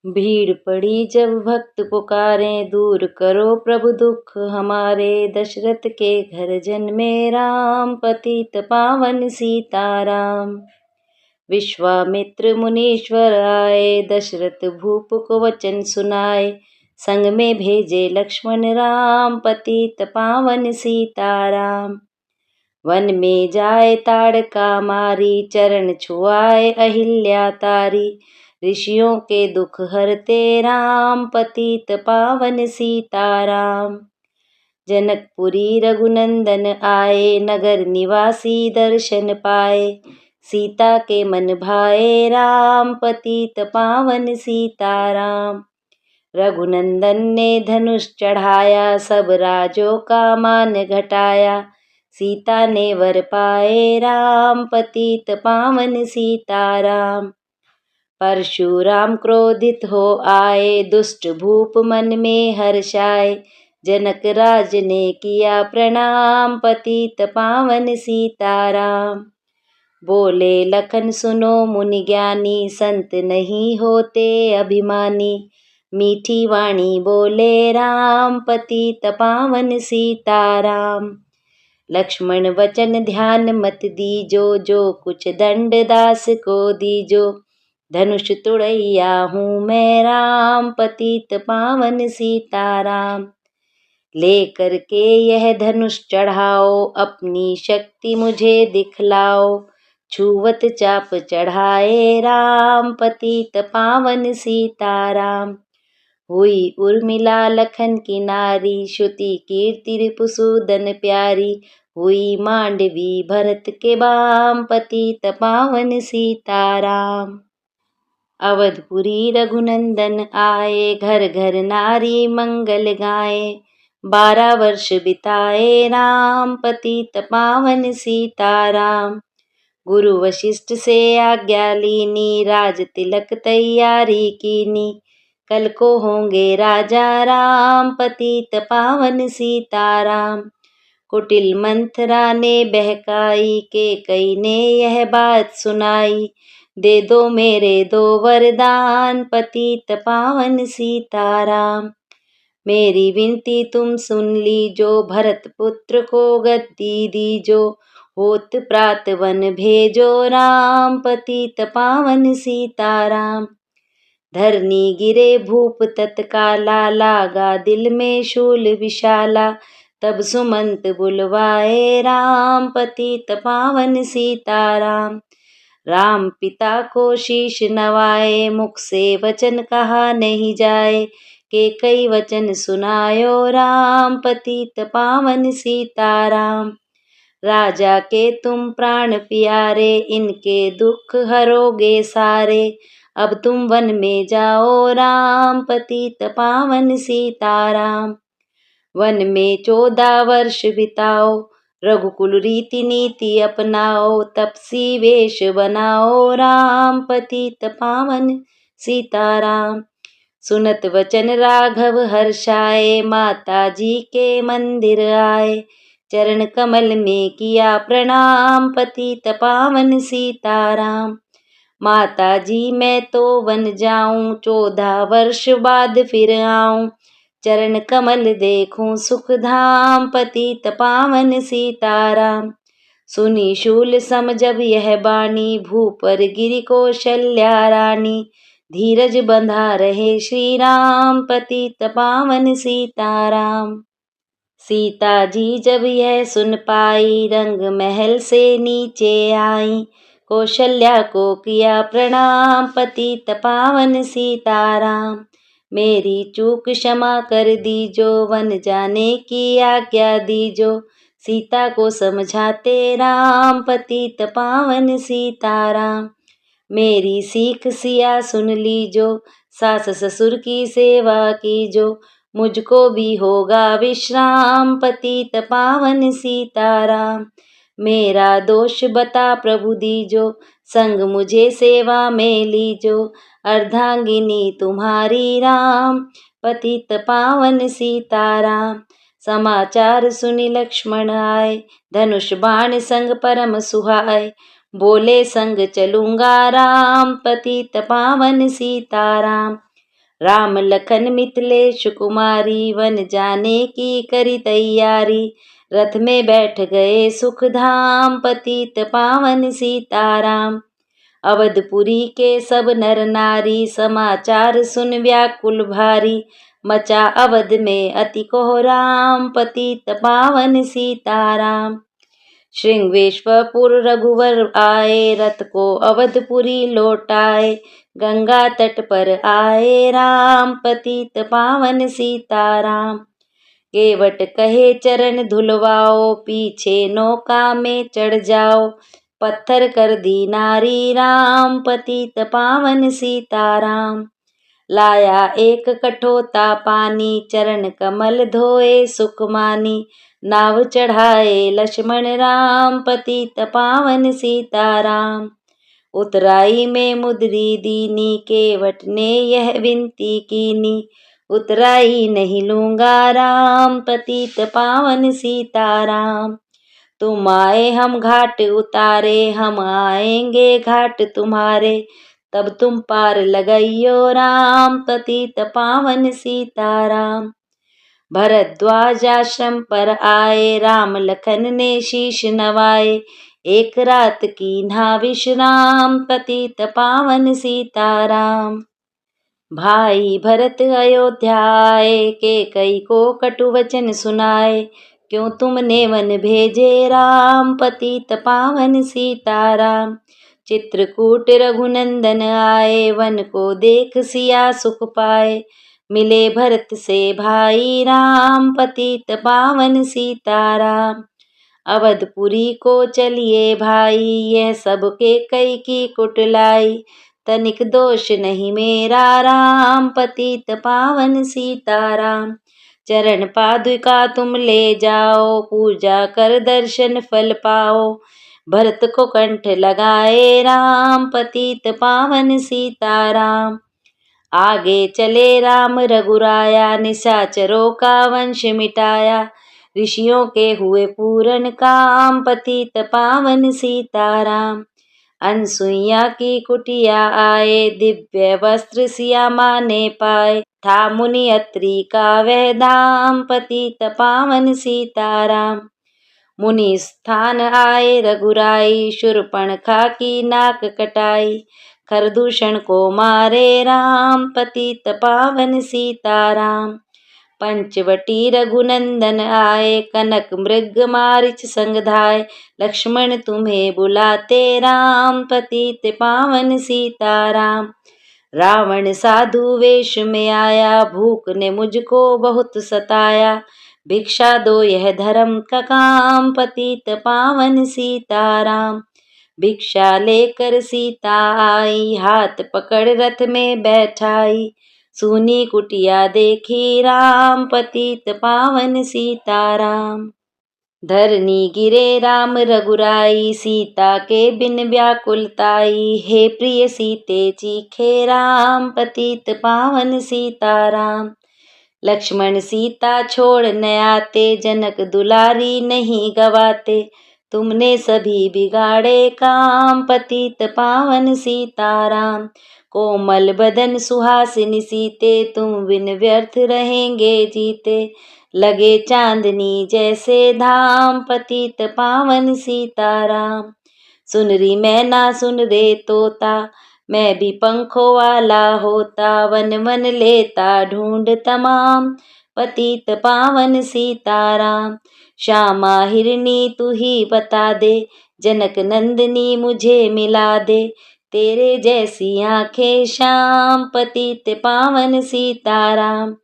भीड़ पड़ी जब भक्त पुकारें, दूर करो प्रभु दुख हमारे। दशरथ के घर जन्मे राम, पतित पावन सीताराम। विश्वामित्र मुनीश्वर आए, दशरथ भूप को वचन सुनाए। संग में भेजे लक्ष्मण राम, पतित पावन सीताराम। वन में जाए ताड़का मारी, चरण छुआए अहिल्या तारी। ऋषियों के दुख हरते राम, पतित पावन सीताराम। जनकपुरी रघुनंदन आए, नगर निवासी दर्शन पाए। सीता के मन भाए राम, पतित पावन सीताराम। रघुनंदन ने धनुष चढ़ाया, सब राजों का मान घटाया। सीता ने वर पाए राम, पतित पावन सीताराम। परशुराम क्रोधित हो आए, दुष्ट भूप मन में हर्षाए। जनक राज ने किया प्रणाम, पतित पावन सीताराम। बोले लखन सुनो मुनि ज्ञानी, संत नहीं होते अभिमानी। मीठी वाणी बोले राम, पतित पावन सीताराम। लक्ष्मण वचन ध्यान मत दीजो, जो कुछ दंड दास को दीजो। धनुष तुड़ैया हूँ मैं राम, पतित पावन सीताराम। लेकर के यह धनुष चढ़ाओ, अपनी शक्ति मुझे दिखलाओ। छुवत चाप चढ़ाए राम, पतित पावन सीताराम। हुई उर्मिला लखन की नारी, श्रुति कीर्ति रिपुसूदन प्यारी। हुई मांडवी भरत के बाम, पतित पावन सीताराम। अवधपुरी रघुनंदन आए, घर घर नारी मंगल गाए। 12 वर्ष बिताए राम, पतित पावन सीताराम। गुरु वशिष्ठ से आज्ञा लीनी, राज तिलक तैयारी कीनी। कल को होंगे राजा राम, पतित पावन सीताराम। कुटिल मंथरा ने बहकाई, के कई ने यह बात सुनाई। दे दो मेरे 2 वरदान, पतित पावन सीताराम। मेरी विनती तुम सुन लीजो, भरत पुत्र को गद्दी दीजो। होत प्रात वन भेजो राम, पतित पावन सीताराम। धरनी गिरे भूप तत्काला, लागा दिल में शूल विशाला। तब सुमंत बुलवाए राम, पतित पावन सीताराम। राम पिता को शीश नवाए, मुख से वचन कहा नहीं जाए। के कई वचन सुनायो राम, पतित पावन सीताराम। राजा के तुम प्राण प्यारे, इनके दुख हरोगे सारे। अब तुम वन में जाओ राम, पतित पावन सीताराम। वन में 14 वर्ष बिताओ, रघुकुल रीति नीति अपनाओ। तपसी वेश बनाओ राम, पतित पावन सीताराम। सुनत वचन राघव हर्षाए, माता जी के मंदिर आए। चरण कमल में किया प्रणाम, पतित पावन सीताराम। माता जी मैं तो वन जाऊं, 14 वर्ष बाद फिर आऊं। चरण कमल देखूं सुख धाम, पतित पावन सीताराम। सुनी शूल सम जब यह बानी, भूपर गिरी कौशल्या रानी। धीरज बंधा रहे श्री राम, पतित पावन सीताराम। सीता जी जब यह सुन पाई, रंग महल से नीचे आई। कौशल्या को किया प्रणाम, पतित पावन सीताराम। मेरी चूक क्षमा कर दीजो, वन जाने की आज्ञा दीजो। सीता को समझाते राम, पतित पावन सीताराम। मेरी सीख सिया सुन लीजो, सास ससुर की सेवा कीजो। मुझको भी होगा विश्राम, पतित पावन सीताराम। मेरा दोष बता प्रभु दीजो, संग मुझे सेवा में लीजो। अर्धांगिनी तुम्हारी राम, पतित पावन सीताराम। समाचार सुनि लक्ष्मण आए, धनुष बाण संग परम सुहाए। बोले संग चलूंगा राम, पतित पावन सीताराम। राम लखन मिथिलेश कुमारी, वन जाने की करी तैयारी। रथ में बैठ गए सुख धाम, पतित पावन सीताराम। अवधपुरी के सब नर नारी, समाचार सुन व्याकुल भारी। मचा अवध में अति कोहराम, पतित पावन सीताराम। श्रृंगवेश्वरपुर रघुवर आए, रथ को अवधपुरी लौटाए। गंगा तट पर आए राम, पतित पावन सीताराम। केवट कहे चरण धुलवाओ, पीछे नौका में चढ़ जाओ। पत्थर कर दी नारी राम, पतित पावन सीताराम। लाया एक कठोता पानी, चरण कमल धोए सुख मानी। नाव चढ़ाए लक्ष्मण राम, पतित पावन सीताराम। उतराई में मुद्री दीनी, केवट ने यह विनती कीनी। उतराई नहीं लूंगा राम, पतित पावन सीताराम। तुम आए हम घाट उतारे, हम आएंगे घाट तुम्हारे। तब तुम पार लगाइयो राम, पतित पावन सीताराम। भरद्वाज आश्रम पर आए, राम लखन ने शीश नवाए। एक रात की ना विश्राम, पतित पावन सीताराम। भाई भरत अयोध्या आए, कैकेयी को कटु वचन सुनाए। क्यों तुमने वन भेजे राम, पतित पावन सीताराम। चित्रकूट रघुनंदन आए, वन को देख सिया सुख पाए। मिले भरत से भाई राम, पतित पावन सीताराम। अवधपुरी को चलिए भाई, यह सब कैकेयी की कुटिलाई। तनिक दोष नहीं मेरा राम, पतित पावन सीताराम। चरण पादुका तुम ले जाओ, पूजा कर दर्शन फल पाओ। भरत को कंठ लगाए राम, पतित पावन सीताराम। आगे चले राम रघुराया, निशाचरों का वंश मिटाया। ऋषियों के हुए पूरन काम, पतित पावन सीताराम। अनसुईया की कुटिया आए, दिव्य वस्त्र सियामा ने पाए। था मुनि अत्रि का वह धाम, पतित पावन सीताराम। मुनि स्थान आए रघुराई, शूर्पणखा की नाक कटाई। खरदूषण को मारे राम, पतित पावन सीताराम। पंचवटी रघुनंदन आए, कनक मृग मारिच संग धाय। लक्ष्मण तुम्हें बुलाते राम, पतित पावन सीताराम। रावण साधु वेश में आया, भूख ने मुझको बहुत सताया। भिक्षा दो यह धर्म का काम, पतित पावन सीताराम। भिक्षा लेकर सीता आई, हाथ पकड़ रथ में बैठाई। सूनी कुटिया देखी राम, पतित पावन सीताराम। धरनी गिरे राम रघुराई, सीता के बिन व्याकुलताई। हे प्रिय सीते चीखे राम, पतित पावन सीताराम। लक्ष्मण सीता छोड़ न आते, जनक दुलारी नहीं गवाते। तुमने सभी बिगाड़े काम, पतित पावन सीताराम। कोमल बदन सुहासिनी सीते, तुम बिन व्यर्थ रहेंगे जीते। लगे चांदनी जैसे धाम, पतित पावन सीताराम। सुन री मैना सुन रे तोता, मैं भी पंखों वाला होता। वन वन लेता ढूंढ तमाम, पतित पावन सीताराम। श्यामा हिरनी तू ही बता दे, जनक नंदिनी मुझे मिला दे। तेरे जैसी आंखें श्याम, पतित पावन सीताराम।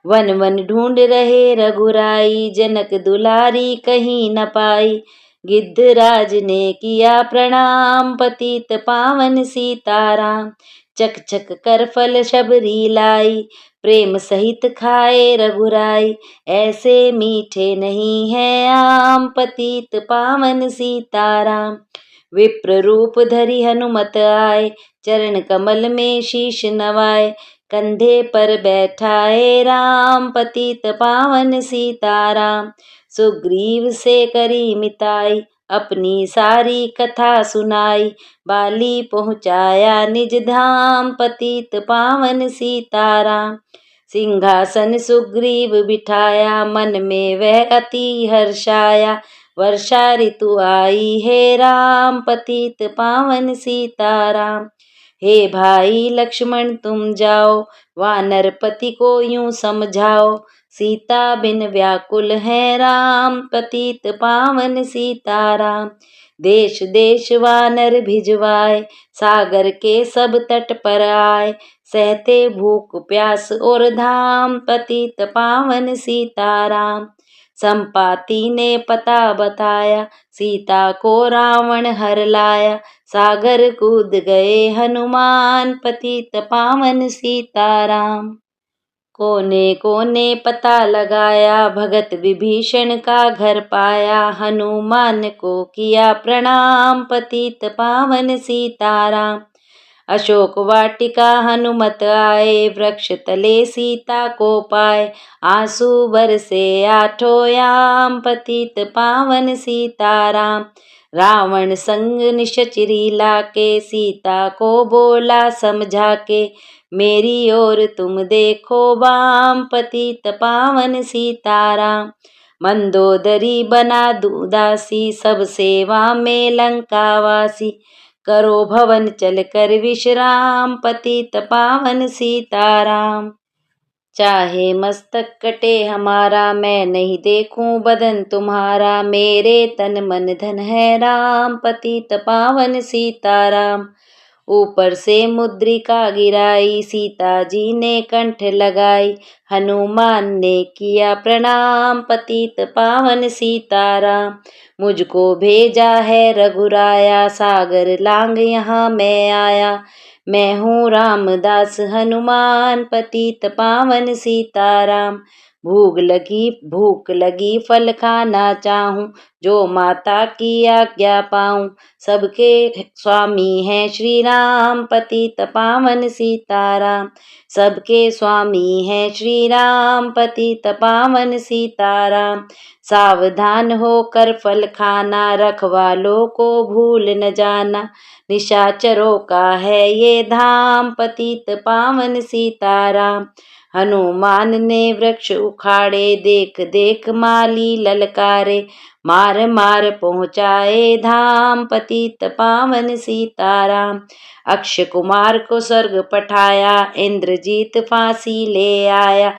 वन वन ढूंढ रहे रघुराई, जनक दुलारी कहीं न पाई। गिद्धराज ने किया प्रणाम, पतित पावन सीताराम। चक चक कर फल शबरी लाई, प्रेम सहित खाए रघुराई। ऐसे मीठे नहीं है आम, पतित पावन सीताराम। विप्र रूप धरि हनुमत आए, चरण कमल में शीश नवाए। कंधे पर बैठाए राम, पतित पावन सीताराम। सुग्रीव से करी मिताई, अपनी सारी कथा सुनाई। बाली पहुँचाया निज धाम, पतित पावन सीताराम। सिंहासन सुग्रीव बिठाया, मन में वह अति हर्षाया। वर्षा ऋतु आई है राम, पतित पावन सीताराम। हे भाई लक्ष्मण तुम जाओ, वानरपति को यूं समझाओ। सीता बिन व्याकुल है राम, पतित पावन सीताराम। देश देश वानर भिजवाए, सागर के सब तट पर आए। सहते भूख प्यास और धाम, पतित पावन सीताराम। संपाति ने पता बताया, सीता को रावण हर लाया। सागर कूद गए हनुमान, पतित पावन सीताराम। कोने कोने पता लगाया, भगत विभीषण का घर पाया। हनुमान को किया प्रणाम, पतित पावन सीताराम। अशोक वाटिका हनुमत आए, वृक्ष तले सीता को पाए। आंसू बरसे आठों याम, पतित पावन सीताराम। रावण संग निशाचरी लाके, सीता को बोला समझा के। मेरी ओर तुम देखो बाम, पतित पावन सीताराम। मंदोदरी बना दूदासी, सब सेवा में लंकावासी। करो भवन चल कर विश्राम, पतित पावन सीताराम। चाहे मस्तक कटे हमारा, मैं नहीं देखूं बदन तुम्हारा। मेरे तन मन धन है राम, पतित पावन सीताराम। ऊपर से मुद्रिका गिराई, सीता जी ने कंठ लगाई। हनुमान ने किया प्रणाम, पतित पावन सीताराम। मुझको भेजा है रघुराया, सागर लांग यहाँ मैं आया। मैं हूँ रामदास हनुमान, पतित पावन सीताराम। भूख लगी फल खाना चाहूं, जो माता की आज्ञा पाऊं। सबके स्वामी हैं श्री राम, पतित पावन सीताराम। सबके स्वामी हैं श्री राम, पतित पावन सीताराम। सावधान होकर फल खाना, रखवालों को भूल न जाना। निशाचरों का है ये धाम, पतित पावन सीताराम। हनुमान ने वृक्ष उखाड़े, देख देख माली ललकारे। मार मार पहुँचाए धाम, पतित पावन सीताराम। अक्षय कुमार को स्वर्ग पठाया, इंद्रजीत फांसी ले आया।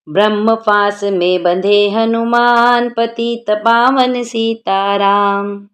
ब्रह्म फांस में बंधे हनुमान, पतित पावन सीताराम।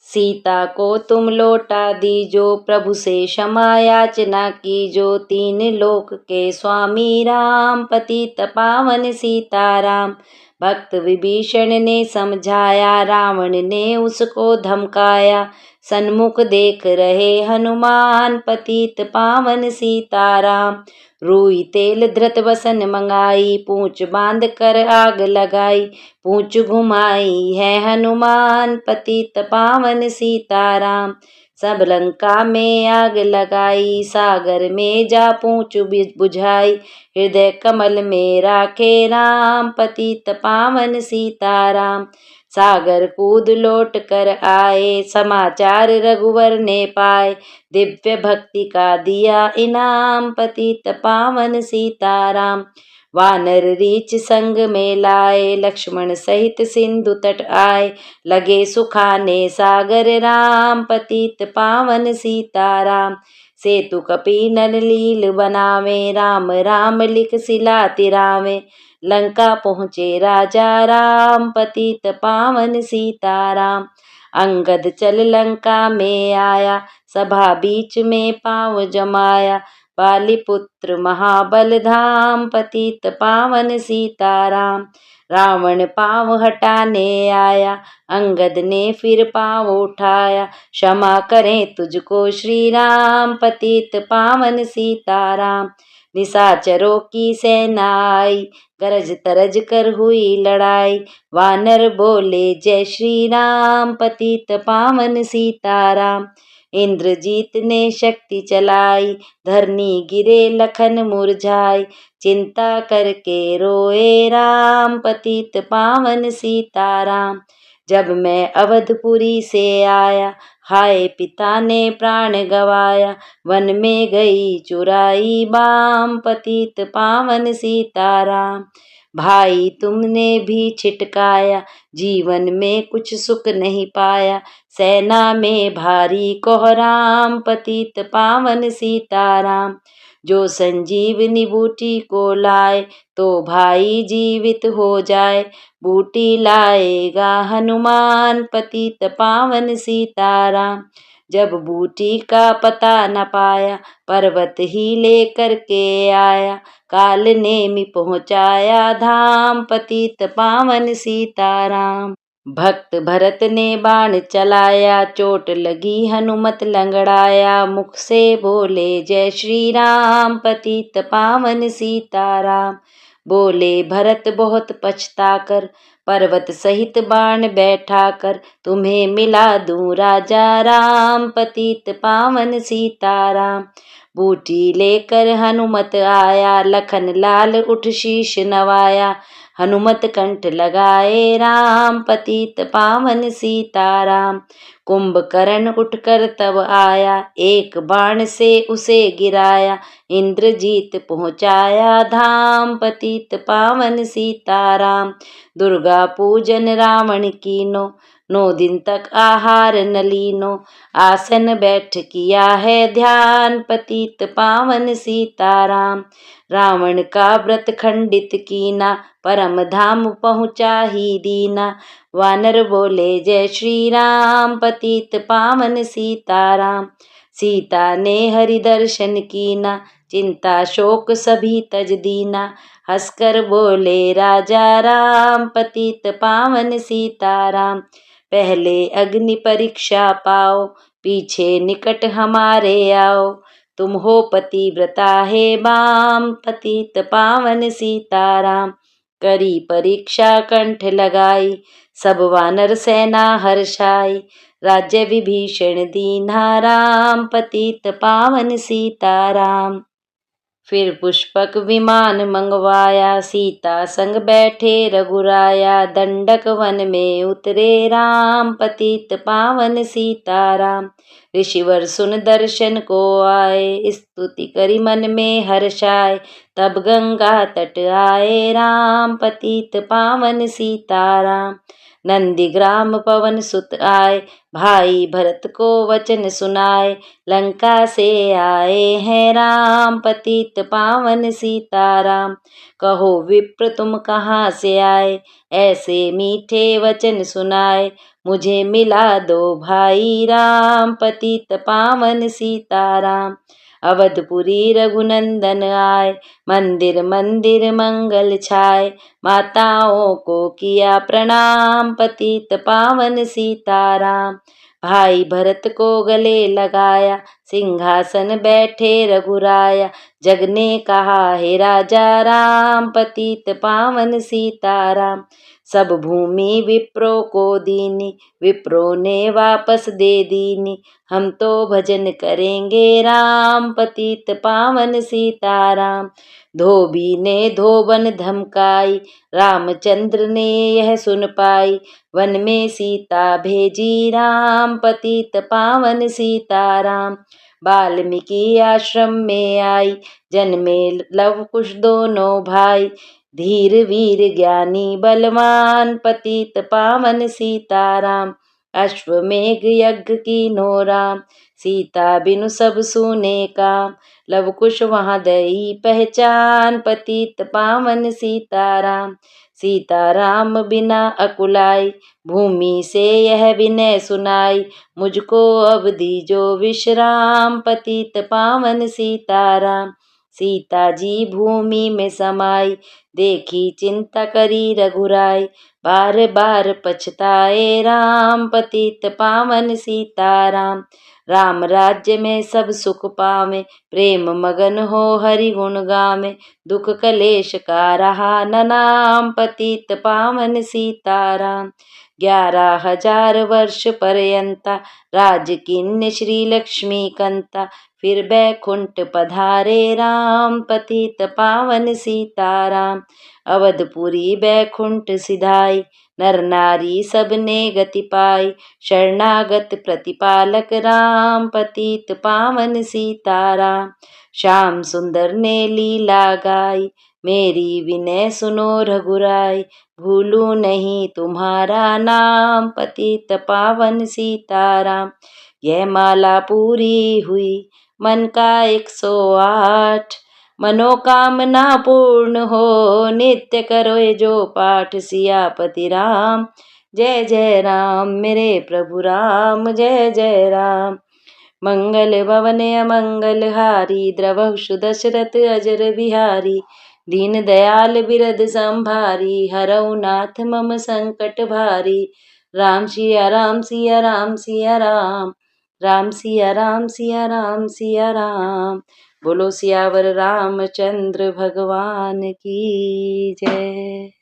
सीता को तुम लौटा दीजो, प्रभु से क्षमा याचना कीजो। तीन लोक के स्वामी राम, पतित पावन सीताराम। भक्त विभीषण ने समझाया, रावण ने उसको धमकाया। सन्मुख देख रहे हनुमान, पतित पावन सीताराम। रूई तेल धृत वसन मंगाई, पूंछ बांध कर आग लगाई। पूंछ घुमाई है हनुमान, पतित पावन सीताराम। सब लंका में आग लगाई, सागर में जा पूंछ बुझाई। हृदय कमल में राखे राम, पतित पावन सीताराम। सागर कूद लौट कर आए, समाचार रघुवर ने पाए। दिव्य भक्ति का दिया इनाम, पतित पावन सीताराम। वानर रीछ संग में लाए, लक्ष्मण सहित सिंधु तट आए। लगे सुखाने सागर राम, पतित पावन सीताराम। सेतु कपि नल लील बनावे, राम राम लिख सिला तिरावे। लंका पहुँचे राजा राम, पतित पावन सीताराम। अंगद चल लंका में आया, सभा बीच में पाँव जमाया। पालिपुत्र महाबल धाम, पतित पावन सीताराम। रावण पाँव हटाने आया, अंगद ने फिर पाँव उठाया। क्षमा करें तुझको श्री राम, पतित पावन सीताराम। निशाचरों की सेना आई, गरज तरज कर हुई लड़ाई। वानर बोले जय श्री राम, पतित पावन सीताराम। इंद्रजीत ने शक्ति चलाई, धरनी गिरे लखन मुरझाई। चिंता करके रोए राम, पतित पावन सीताराम। जब मैं अवधपुरी से आया, हाय पिता ने प्राण गवाया। वन में गई चुराई बाम, पतित पावन सीताराम। भाई तुमने भी छिटकाया, जीवन में कुछ सुख नहीं पाया। सेना में भारी कोहराम, पतित पावन सीताराम। जो संजीवनी बूटी को लाए, तो भाई जीवित हो जाए। बूटी लाएगा हनुमान, पतित पावन सीताराम। जब बूटी का पता न पाया, पर्वत ही लेकर के आया। काल नेमि पहुँचाया धाम, पतित पावन सीताराम। भक्त भरत ने बाण चलाया, चोट लगी हनुमत लंगड़ाया। मुख से बोले जय श्री राम, पतित पावन सीताराम। बोले भरत बहुत पछता कर, पर्वत सहित बाण बैठा कर। तुम्हें मिला दूं राजा राम, पतित पावन सीताराम। बूटी लेकर हनुमत आया, लखन लाल उठ शीश नवाया। हनुमत कंठ लगाए राम, पतित पावन सीताराम। कुंभकर्ण उठकर तब आया, एक बाण से उसे गिराया। इंद्रजीत पहुँचाया धाम, पतित पावन सीताराम। दुर्गा पूजन रावण कीनो, 9 दिन तक आहार न लीनो। आसन बैठ किया है ध्यान, पतित पावन सीताराम। रावण का व्रत खंडित कीना, परम धाम पहुँचा ही दीना। वानर बोले जय श्री राम, पतित पावन सीताराम। सीता ने हरि दर्शन कीना, चिंता शोक सभी तज दीना। हंसकर बोले राजा राम, पतित पावन सीताराम। पहले अग्नि परीक्षा पाओ, पीछे निकट हमारे आओ। तुम हो पतिव्रता हे बाम, पतित पावन सीताराम। करी परीक्षा कंठ लगाई, सब वानर सेना हर्षाई। राज्य विभीषण दीन्हा राम, पतित पावन सीताराम। फिर पुष्पक विमान मंगवाया, सीता संग बैठे रघुराया। दंडक वन में उतरे राम, पतित पावन सीताराम। ऋषिवर सुन दर्शन को आए, स्तुति करी मन में हर्षाए। तब गंगा तट आए राम, पतित पावन सीताराम। नंदीग्राम पवन सुत आए, भाई भरत को वचन सुनाए। लंका से आए हैं राम, पतित पावन सीताराम। कहो विप्र तुम कहाँ से आए, ऐसे मीठे वचन सुनाए। मुझे मिला दो भाई राम, पतित पावन सीताराम। अवधपुरी रघुनंदन आए, मंदिर मंदिर मंगल छाए। माताओं को किया प्रणाम, पतित पावन सीताराम। भाई भरत को गले लगाया, सिंहासन बैठे रघुराया। जग ने कहा हे राजा राम, पतित पावन सीताराम। सब भूमि विप्रो को दीनी, विप्रो ने वापस दे दीनी। हम तो भजन करेंगे राम, पतित पावन सीताराम। धोबी ने धोबन धमकाई, रामचंद्र ने यह सुन पाई। वन में सीता भेजी राम, पतित पावन सीताराम। वाल्मीकि आश्रम में आई, जन्मे लव कुश दोनों भाई। धीर वीर ज्ञानी बलवान, पतित पावन सीताराम। अश्वमेघ यज्ञ कीन्हो राम, सीता बिनु सब सूने काम। लव कुश वहाँ दई पहचान, पतित पावन सीताराम। सीताराम बिना अकुलाई, भूमि से यह विनय सुनाई। मुझको अब दीजो विश्राम, पतित पावन सीताराम। सीता जी भूमि में समाई, देखी चिंता करी रघुराई। बार बार पछताए राम, पतित पावन सीताराम। राम राज्य में सब सुख पावे, प्रेम मगन हो हरि गुण गावे। दुख कलेश का रहा न नाम, पतित पावन सीताराम। 11,000 वर्ष पर्यंता, राज किन्ने श्री लक्ष्मी कंता। फिर बैकुंठ पधारे राम, पतित पावन सीताराम। अवधपुरी बैकुंठ सिधाई, नर नारी सबने गति पाई। शरणागत प्रतिपालक राम, पतित पावन सीताराम। श्याम सुंदर ने लीला गाई, मेरी विनय सुनो रघुराई। भूलू नहीं तुम्हारा नाम, पतित पावन सीताराम। यह माला पूरी हुई मन का 108, मनोकामना पूर्ण हो नित्य करो ये जो पाठ। सियापति राम जय जय राम, मेरे प्रभु राम जय जय राम। मंगल भवन अमंगल हारी, द्रवहु दशरथ अजर बिहारी। दीन दयाल बिरद संभारी, हरऊ नाथ मम संकट भारी। राम सिया राम सिया राम सिया राम, राम सिया राम सिया राम सिया राम। बोलो सियावर रामचंद्र भगवान की जय।